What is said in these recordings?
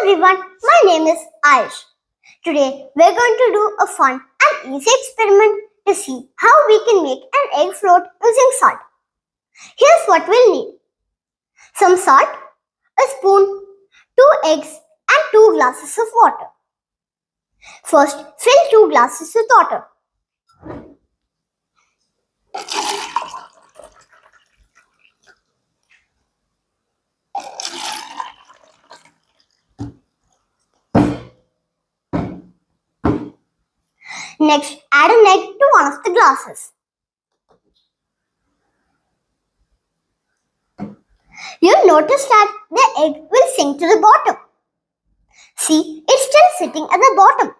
everyone, my name is Ayush. Today we're going to do a fun and easy experiment to see how we can make an egg float using salt. Here's what we'll need. Some salt, a spoon, 2 eggs and 2 glasses of water. First, fill 2 glasses with water. Next, add an egg to one of the glasses. You'll notice that the egg will sink to the bottom. See, it's still sitting at the bottom.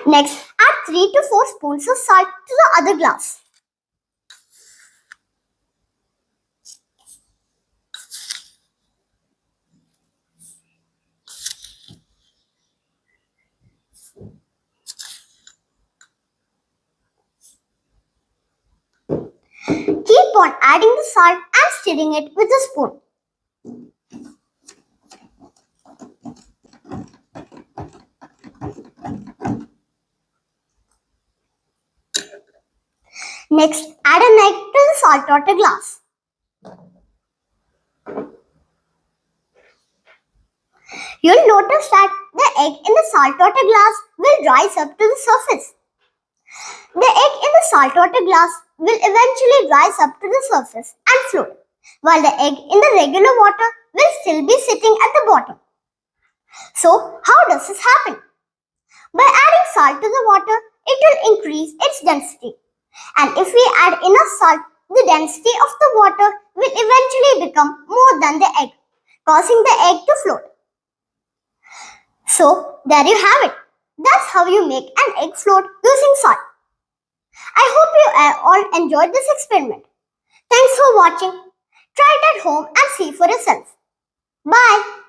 Next, add 3 to 4 spoons of salt to the other glass. Keep on adding the salt and stirring it with a spoon. Next, add an egg to the saltwater glass. You'll notice that the egg in the saltwater glass will rise up to the surface. The egg in the saltwater glass will eventually rise up to the surface and float, while the egg in the regular water will still be sitting at the bottom. So, how does this happen? By adding salt to the water, it will increase its density. And if we add enough salt, the density of the water will eventually become more than the egg, causing the egg to float. So, there you have it. That's how you make an egg float using salt. I hope you all enjoyed this experiment. Thanks for watching. Try it at home and see for yourself. Bye.